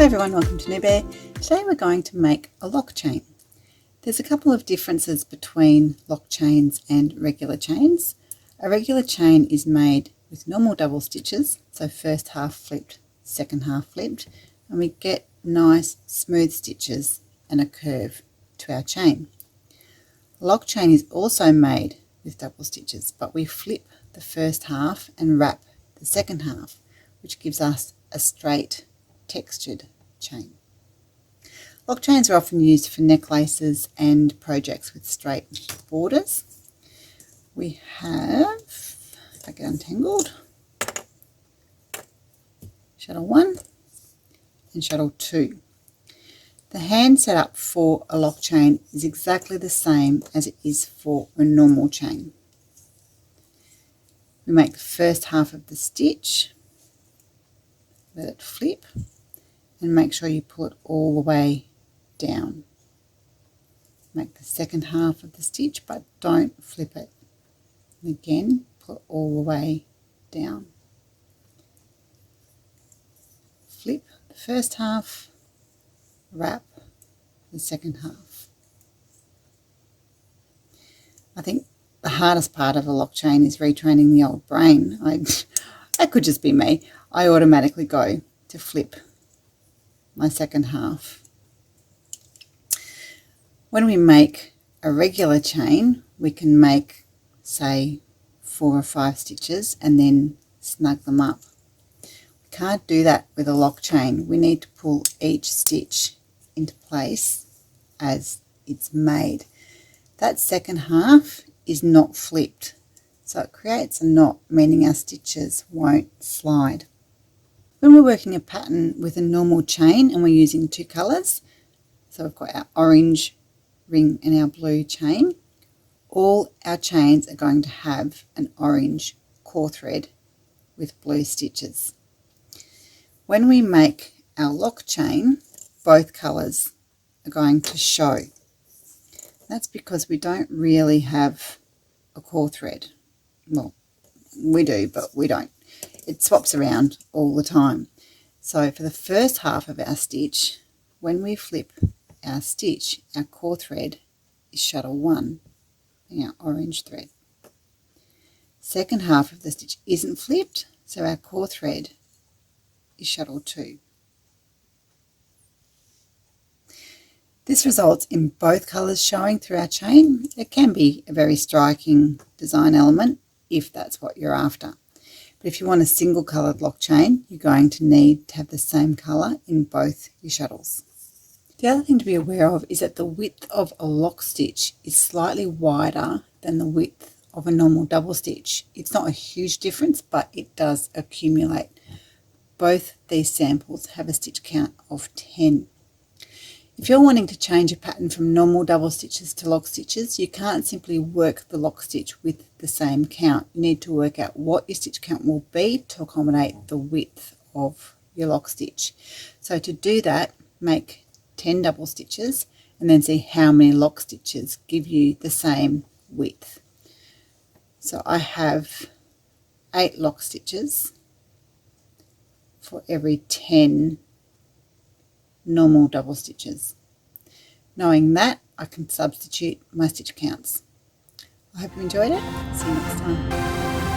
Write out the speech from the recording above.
Hi everyone, welcome to New Bear. Today we're going to make a lock chain. There's a couple of differences between lock chains and regular chains. A regular chain is made with normal double stitches, so first half flipped, second half flipped, and we get nice smooth stitches and a curve to our chain. A lock chain is also made with double stitches, but we flip the first half and wrap the second half, which gives us a straight textured chain. Lock chains are often used for necklaces and projects with straight borders. We have, if I get untangled, Shuttle 1 and Shuttle 2. The hand setup for a lock chain is exactly the same as it is for a normal chain. We make the first half of the stitch, let it flip, and make sure you pull it all the way down. Make the second half of the stitch, but don't flip it. And again, pull it all the way down. Flip the first half, wrap the second half. I think the hardest part of a lock chain is retraining the old brain. That could just be me. I automatically go to flip my second half. When we make a regular chain, we can make, say, 4 or 5 stitches and then snug them up. We can't do that with a lock chain. We need to pull each stitch into place as it's made. That second half is not flipped, so it creates a knot, meaning our stitches won't slide. When we're working a pattern with a normal chain and we're using 2 colours, so we've got our orange ring and our blue chain, all our chains are going to have an orange core thread with blue stitches. When we make our lock chain, both colours are going to show. That's because we don't really have a core thread. Well, we do, but we don't. It swaps around all the time. So for the first half of our stitch, when we flip our stitch, our core thread is Shuttle 1 and our orange thread. Second half of the stitch isn't flipped, so our core thread is Shuttle 2. This results in both colours showing through our chain. It can be a very striking design element if that's what you're after. But if you want a single coloured lock chain, you're going to need to have the same colour in both your shuttles. The other thing to be aware of is that the width of a lock stitch is slightly wider than the width of a normal double stitch. It's not a huge difference, but it does accumulate. Both these samples have a stitch count of 10. If you're wanting to change a pattern from normal double stitches to lock stitches, you can't simply work the lock stitch with the same count. You need to work out what your stitch count will be to accommodate the width of your lock stitch. So to do that, make 10 double stitches and then see how many lock stitches give you the same width. So I have 8 lock stitches for every 10 normal double stitches. Knowing that, I can substitute my stitch counts. I hope you enjoyed it. See you next time.